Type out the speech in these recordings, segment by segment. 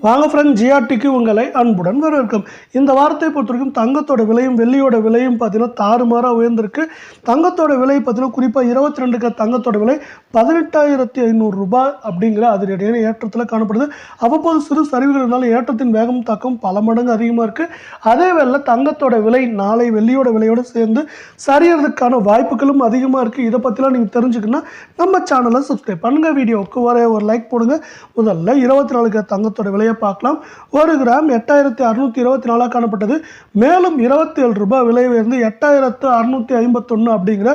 வாங்க ஃப்ரெண்ட், ஜிஆர்டிக்கு உங்களை அன்புடன் வரவேற்கும். இந்த வாரத்தை பொறுத்தவரைக்கும் தங்கத்தோட விலையும் வெள்ளியோட விலையும் பார்த்தீங்கன்னா தாறுமாறாக உயர்ந்திருக்கு. தங்கத்தோட விலை பார்த்தீங்கன்னா குறிப்பாக 22 தங்கத்தோட விலை 18,500 ரூபாய் அப்படிங்கிற அதிரடியான ஏற்றத்தில் காணப்படுது. அவ்வப்போது சிறு சரிவுகள் இருந்தாலும் ஏற்றத்தின் வேகம் தாக்கம் பல மடங்கு அதிகமாக இருக்குது. அதே வேளை தங்கத்தோட விலை நாளை வெள்ளியோட விலையோடு சேர்ந்து சரியறதுக்கான வாய்ப்புகளும் அதிகமாக இருக்குது. இதை பற்றிலாம் நீங்கள் தெரிஞ்சுக்கணும்னா நம்ம சேனலை சப்ஸ்கிரைப் பண்ணுங்கள். வீடியோவுக்கு ஒரு லைக் போடுங்க. முதல்ல 24 தங்கத்தோட விலை பார்க்கலாம். 1 கிராம் 8,624 காணப்பட்டது. மேலும் 27 ரூபாய் விலை உயர்ந்து 8,651 அப்படிங்கிற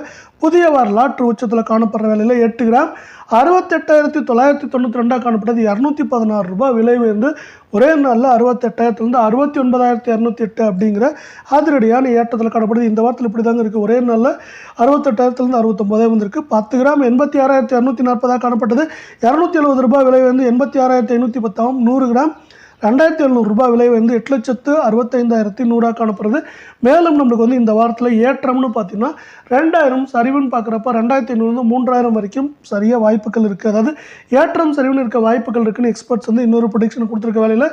புதிய வரலாற்று உச்சத்தில் காணப்படுற வேலையில் 8 கிராம் 68,992 காணப்பட்டது. 216 ரூபாய் விலை உயர்ந்து ஒரே நாளில் 68,000 69,208 அப்படிங்கிற அதிரடியான ஏற்றத்தில் காணப்படுது. இந்த வாரத்தில் இப்படி தாங்க இருக்குது. ஒரே நாளில் 68,000 69,000 வந்திருக்கு. 10 கிராம் 86,240 காணப்பட்டது. 270 ரூபாய் விலை வந்து 86,510. 100 கிராம் 2,700 ரூபாய் விலை வந்து 8,65,100 காணப்படுறது. மேலும் நம்மளுக்கு வந்து இந்த வாரத்தில் ஏற்றம்னு பார்த்தீங்கன்னா 2,000 சரிவுன்னு பார்க்குறப்ப 2,500 3,000 வரைக்கும் சரியாக வாய்ப்புகள் இருக்குது. அதாவது ஏற்றம் சரிவுன்னு இருக்க வாய்ப்புகள் இருக்குன்னு எக்ஸ்பர்ட்ஸ் வந்து இன்னொரு ப்ரொடிக்ஷன் கொடுத்துருக்க வேலையில்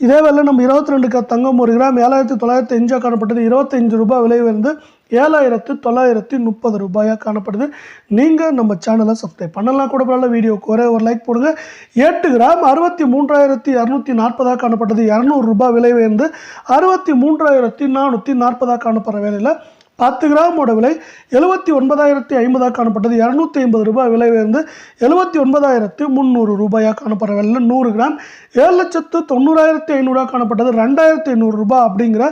இதே வேலை நம்ம 22 தங்கம் 1 கிராம் 7,905 காணப்பட்டது. 25 ரூபாய் விலை வந்து 7,930 ரூபாயாக காணப்படுது. நீங்கள் நம்ம சேனலை சப்ஸ்கிரைப் பண்ணலாம் கூட பரவாயில்ல. வீடியோக்கு ஒரு லைக் போடுங்க. 8 கிராம் 63,240 காணப்பட்டது. 200 ரூபாய் விலை வந்து 63,440 காணப்படுற வேலையில் 10 கிராமோட விலை 79,050 காணப்பட்டது. 250 ரூபாய் விலை வந்து 79,300 ரூபாயாக காணப்படுற வேலையில் 100 கிராம் 7,90,500 காணப்பட்டது. 2,500 ரூபாய் அப்படிங்கிற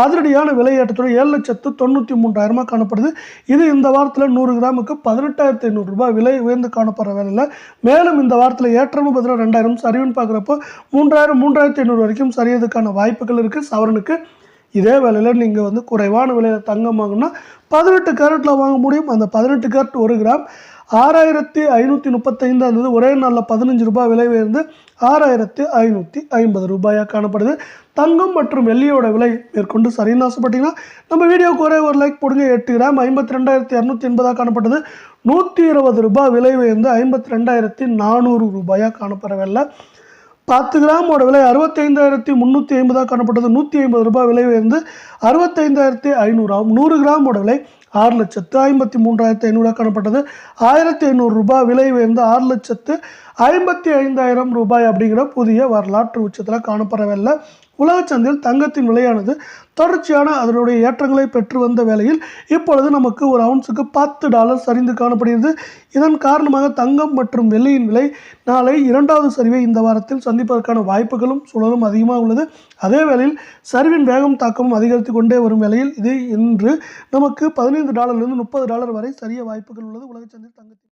அதிரடியான விலை ஏற்றத்தோடு 7,93,000 காணப்படுது. இது இந்த வாரத்தில் 100 கிராமுக்கு 18,500 ரூபாய் விலை உயர்ந்து காணப்படுற வேலையில் மேலும் இந்த வாரத்தில் ஏற்றமும் பார்த்தீங்கன்னா 2,000 சரிவுன்னு பார்க்குறப்போ 3,000 3,500 வரைக்கும் சரியதுக்கான வாய்ப்புகள் இருக்குது சவரனுக்கு. இதே வேலையில் நீங்கள் வந்து குறைவான விலையில் தங்கம் வாங்கினா 18 கேரட்டில் வாங்க முடியும். அந்த 18 கேரட் 1 கிராம் 6,535 இருந்தது. ஒரே நாளில் 15 ரூபாய் விலை உயர்ந்து 6,550 ரூபாயாக காணப்படுது. தங்கம் மற்றும் வெள்ளியோட விலை மேற்கொண்டு சரின்னு ஆசைப்பட்டீங்கன்னா நம்ம வீடியோக்கு ஒரு லைக் போடுங்க. 8 கிராம் 52,280 காணப்பட்டது. 120 ரூபாய் விலை உயர்ந்து 52,400 ரூபாயாக காணப்படுற வேலை 10 கிராமோட விலை 65,350 காணப்பட்டது. 150 ரூபாய் விலை உயர்ந்து 65,500 ஆகும். 100 கிராமோட விலை 6,53,500 காணப்பட்டது. 1,500 ரூபாய் விலை உயர்ந்து 6,55,000 ரூபாய் அப்படிங்கிற புதிய வரலாற்று உச்சத்தில் காணப்படுற வேலை உலக சந்தையில் தங்கத்தின் விலையானது தொடர்ச்சியான அதனுடைய ஏற்றங்களை பெற்று வந்த வேளையில் இப்பொழுது நமக்கு ஒரு அவுன்ஸுக்கு $10 சரிந்து காணப்படுகிறது. இதன் காரணமாக தங்கம் மற்றும் வெள்ளியின் விலை நாளை 2வது சரிவை இந்த வாரத்தில் சந்திப்பதற்கான வாய்ப்புகளும் சூழலும் அதிகமாக உள்ளது. அதே வேளையில் சரிவின் வேகம் தாக்கமும் அதிகரித்து கொண்டே வரும் வேளையில் இது இன்று நமக்கு $15 $30 வரை சரிய வாய்ப்புகள் உள்ளது உலக சந்தையில் தங்கத்தின்